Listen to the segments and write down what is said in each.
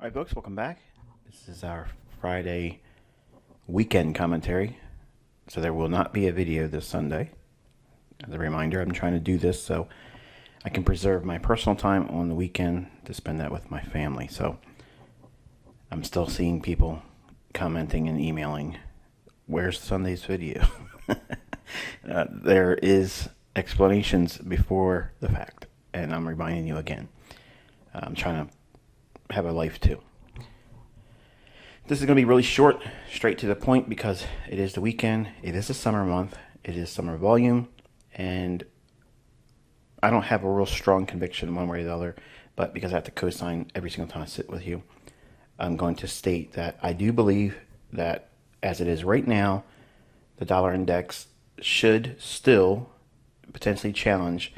All right, folks, welcome back. This is our Friday weekend commentary. So there will not be a video this Sunday. As a reminder, I'm trying to do this so I can preserve my personal time on the weekend to spend that with my family. So I'm still seeing people commenting and emailing, where's Sunday's video? There is explanations before the fact, and I'm reminding you again. I'm trying to have a life too. This is going to be really short, straight to the point, because it is the weekend. It is a summer month. It is summer volume, and I don't have a real strong conviction one way or the other, but because I have to co-sign every single time I sit with you, I'm going to state that I do believe that as it is right now, the dollar index should still potentially challenge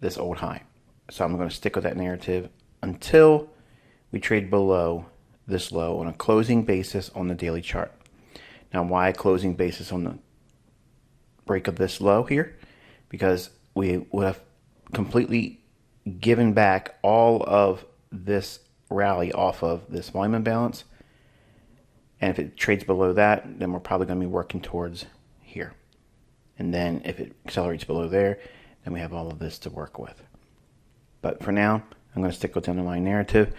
this old high. So I'm going to stick with that narrative until we trade below this low on a closing basis on the daily chart. Now, why a closing basis on the break of this low here? Because we would have completely given back all of this rally off of this volume imbalance. And if it trades below that, then we're probably going to be working towards here. And then if it accelerates below there, then we have all of this to work with. But for now, I'm going to stick with the underlying narrative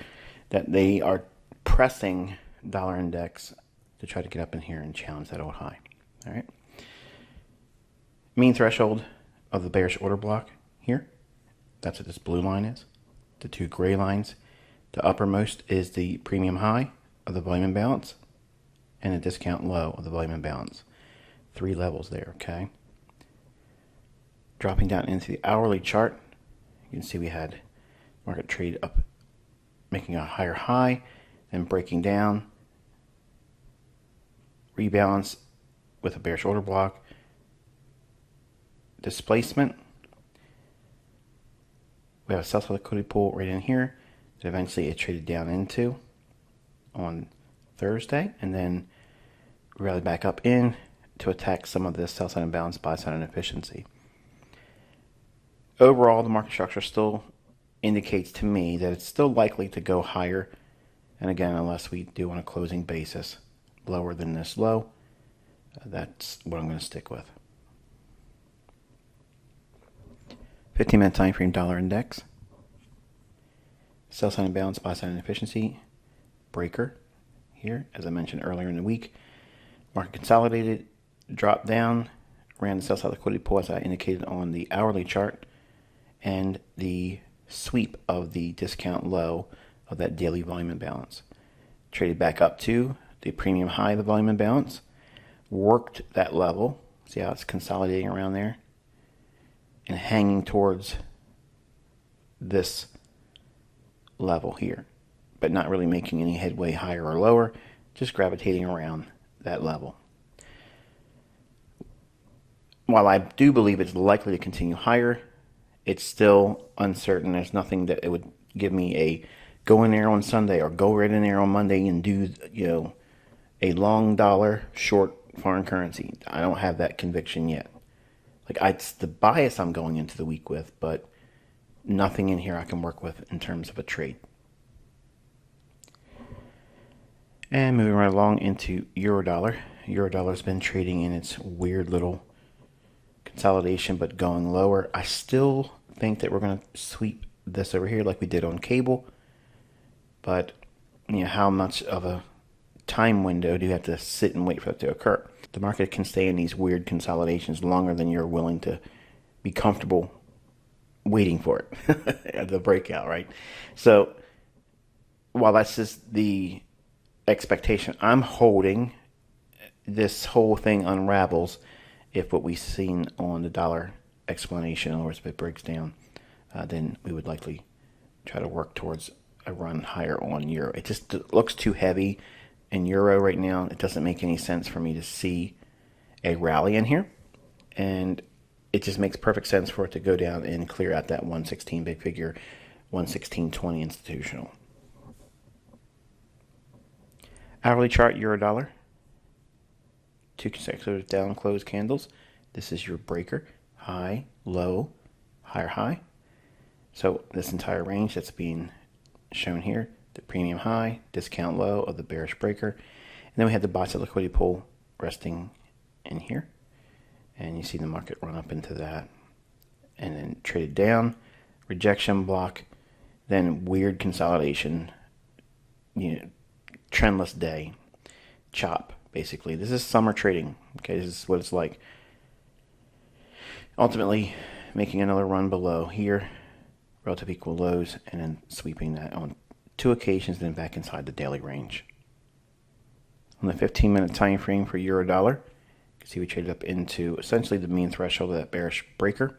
that they are pressing dollar index to try to get up in here and challenge that old high. All right. Mean threshold of the bearish order block here. That's what this blue line is. The two gray lines. The uppermost is the premium high of the volume imbalance and the discount low of the volume imbalance. Three levels there, okay? Dropping down into the hourly chart, you can see we had market trade up, making a higher high, then breaking down, rebalance with a bearish order block, displacement. We have a sell-side liquidity pool right in here that eventually it traded down into on Thursday, and then rallied back up in to attack some of this sell-side imbalance, buy-side inefficiency. Overall, the market structure still indicates to me that it's still likely to go higher, and again, unless we do on a closing basis lower than this low, that's what I'm going to stick with. 15-minute time frame dollar index, sell side imbalance, buy side inefficiency, breaker here, as I mentioned earlier in the week. Market consolidated, dropped down, ran the sell side liquidity pool as I indicated on the hourly chart, and the sweep of the discount low of that daily volume imbalance. Traded back up to the premium high of the volume imbalance, worked that level, see how it's consolidating around there, and hanging towards this level here, but not really making any headway higher or lower, just gravitating around that level. While I do believe it's likely to continue higher, it's still uncertain. There's nothing that it would give me a go in there on Sunday or go right in there on Monday and do, a long dollar short foreign currency. I don't have that conviction yet. It's the bias I'm going into the week with, but nothing in here I can work with in terms of a trade. And moving right along into Eurodollar. Eurodollar's been trading in its weird little consolidation, but going lower. I still think that we're going to sweep this over here like we did on cable, but how much of a time window do you have to sit and wait for that to occur? The market can stay in these weird consolidations longer than you're willing to be comfortable waiting for it, the breakout, right? So while that's just the expectation, I'm holding this whole thing unravels if what we've seen on the dollar explanation, in other words, if it breaks down, then we would likely try to work towards a run higher on euro. It just looks too heavy in euro right now. It doesn't make any sense for me to see a rally in here, and it just makes perfect sense for it to go down and clear out that 116 big figure, 116.20 institutional. Hourly chart, euro dollar. Two consecutive down close candles. This is your breaker. High, low, higher high. So this entire range that's being shown here, the premium high, discount low of the bearish breaker. And then we had the buy side liquidity pool resting in here. And you see the market run up into that. And then traded down, rejection block, then weird consolidation, trendless day, chop, basically. This is summer trading. Okay, this is what it's like. Ultimately, making another run below here, relative equal lows, and then sweeping that on 2 occasions, then back inside the daily range. On the 15-minute time frame for euro dollar, you can see we traded up into essentially the mean threshold of that bearish breaker.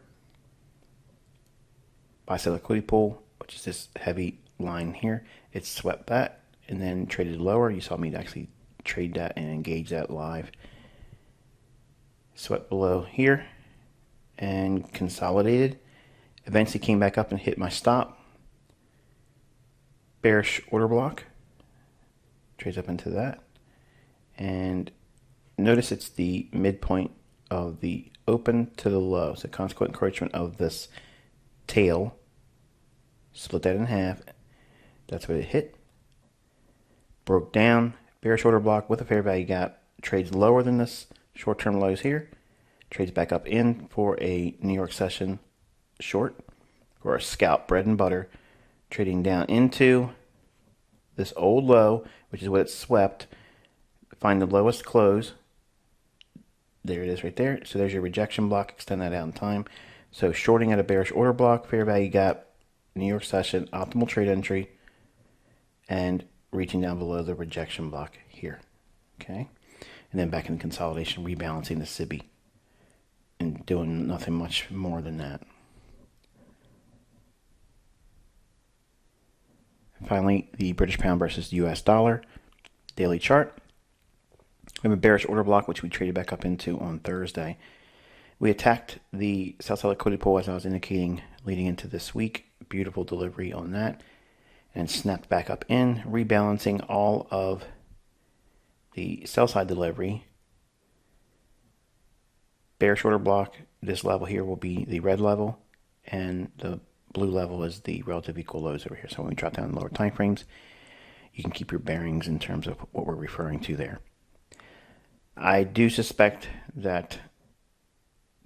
Buy side liquidity pool, which is this heavy line here, it swept that and then traded lower. You saw me actually trade that and engage that live. Swept below here and consolidated. Eventually came back up and hit my stop. Bearish order block. Trades up into that. And notice it's the midpoint of the open to the low. So consequent encroachment of this tail. Split that in half. That's what it hit. Broke down. Bearish order block with a fair value gap. Trades lower than this short-term lows here. Trades back up in for a New York session short or a scalp bread and butter. Trading down into this old low, which is what it swept. Find the lowest close. There it is right there. So there's your rejection block. Extend that out in time. So shorting at a bearish order block, fair value gap, New York session, optimal trade entry, and reaching down below the rejection block here. Okay. And then back in consolidation, rebalancing the SIBI and doing nothing much more than that. And finally, the British pound versus US dollar daily chart. We have a bearish order block, which we traded back up into on Thursday. We attacked the sell side liquidity pool, as I was indicating, leading into this week. Beautiful delivery on that. And snapped back up in, rebalancing all of the sell side delivery. Bearish order block, this level here will be the red level, and the blue level is the relative equal lows over here. So when we drop down lower time frames, you can keep your bearings in terms of what we're referring to there. I do suspect that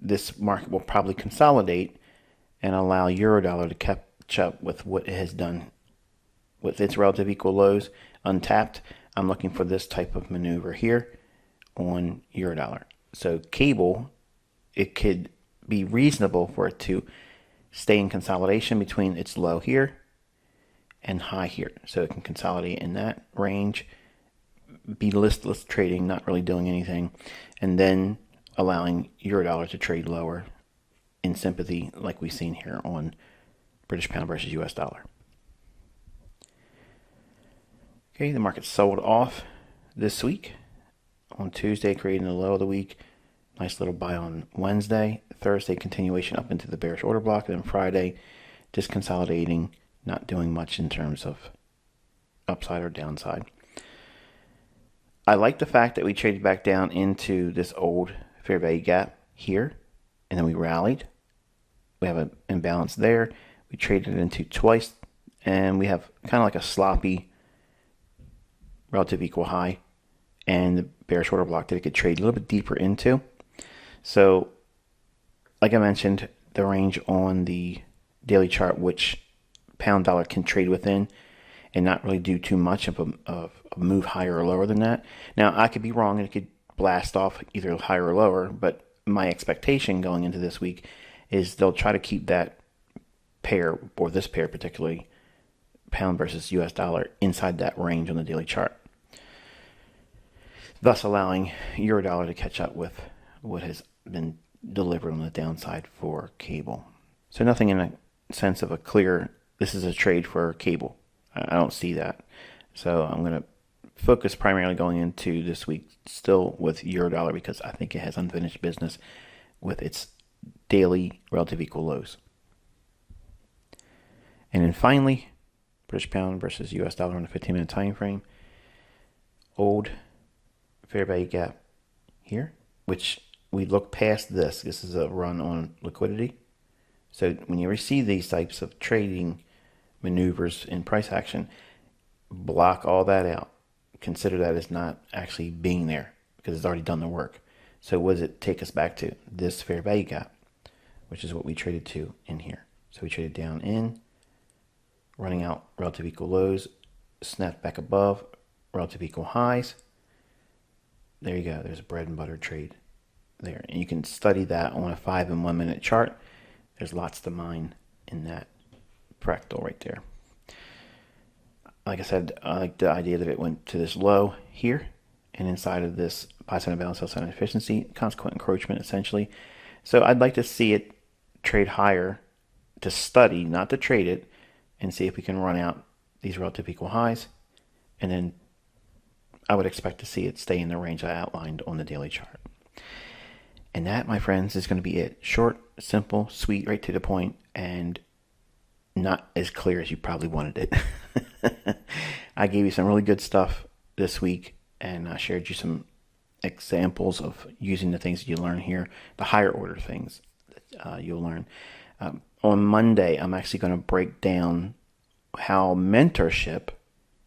this market will probably consolidate and allow Eurodollar to catch up with what it has done with its relative equal lows untapped. I'm looking for this type of maneuver here on Eurodollar. So cable, it could be reasonable for it to stay in consolidation between its low here and high here. So it can consolidate in that range, be listless trading, not really doing anything, and then allowing Eurodollar to trade lower in sympathy like we've seen here on British pound versus US dollar. Okay, the market sold off this week. On Tuesday, creating the low of the week. Nice little buy on Wednesday. Thursday, continuation up into the bearish order block. And then Friday, just consolidating, not doing much in terms of upside or downside. I like the fact that we traded back down into this old fair value gap here, and then we rallied. We have an imbalance there. We traded it into twice, and we have kind of like a sloppy relative equal high and the bearish order block that it could trade a little bit deeper into. So, like I mentioned, the range on the daily chart, which pound dollar can trade within and not really do too much of a move higher or lower than that. Now, I could be wrong and it could blast off either higher or lower, but my expectation going into this week is they'll try to keep that pair, or this pair particularly, pound versus US dollar, inside that range on the daily chart, thus allowing Eurodollar to catch up with what has been delivered on the downside for cable. So nothing in a sense of a clear, this is a trade for cable. I don't see that. So I'm going to focus primarily going into this week still with Eurodollar because I think it has unfinished business with its daily relative equal lows. And then finally, British pound versus US dollar on a 15-minute time frame. Old fair value gap here, which we look past this. This is a run on liquidity. So when you receive these types of trading maneuvers in price action, block all that out. Consider that as not actually being there because it's already done the work. So what does it take us back to? This fair value gap, which is what we traded to in here. So we traded down in, running out relative equal lows, snapped back above, relative equal highs. There you go. There's a bread and butter trade there. And you can study that on a 5 and 1 minute chart. There's lots to mine in that fractal right there. Like I said, I like the idea that it went to this low here and inside of this buy side balance, sell side efficiency, consequent encroachment essentially. So I'd like to see it trade higher to study, not to trade it, and see if we can run out these relative equal highs. And then I would expect to see it stay in the range I outlined on the daily chart. And that, my friends, is going to be it. Short, simple, sweet, right to the point, and not as clear as you probably wanted it. I gave you some really good stuff this week, and I shared you some examples of using the things that you learn here, the higher order things that you'll learn. On Monday, I'm actually going to break down how mentorship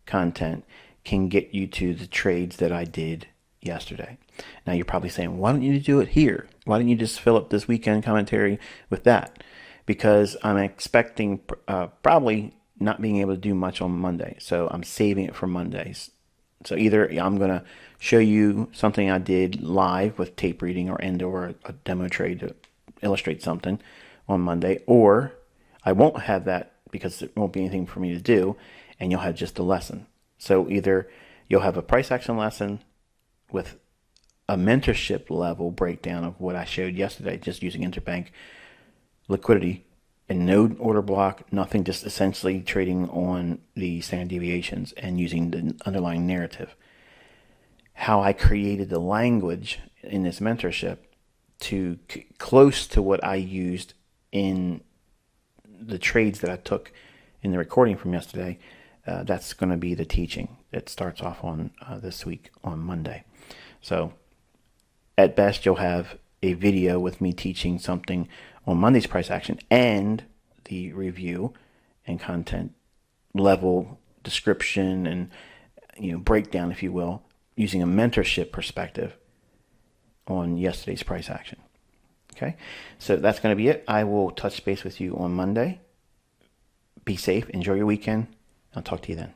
content can get you to the trades that I did yesterday. Now you're probably saying, why don't you do it here? Why don't you just fill up this weekend commentary with that? Because I'm expecting probably not being able to do much on Monday. So I'm saving it for Mondays. So either I'm going to show you something I did live with tape reading or a demo trade to illustrate something on Monday, or I won't have that because it won't be anything for me to do, and you'll have just a lesson. So either you'll have a price action lesson with a mentorship level breakdown of what I showed yesterday, just using interbank liquidity and no order block, nothing, just essentially trading on the standard deviations and using the underlying narrative. How I created the language in this mentorship to close to what I used in the trades that I took in the recording from yesterday. That's going to be the teaching that starts off on this week on Monday. So at best, you'll have a video with me teaching something on Monday's price action and the review and content level description and breakdown, if you will, using a mentorship perspective on yesterday's price action. Okay, so that's going to be it. I will touch base with you on Monday. Be safe. Enjoy your weekend. I'll talk to you then.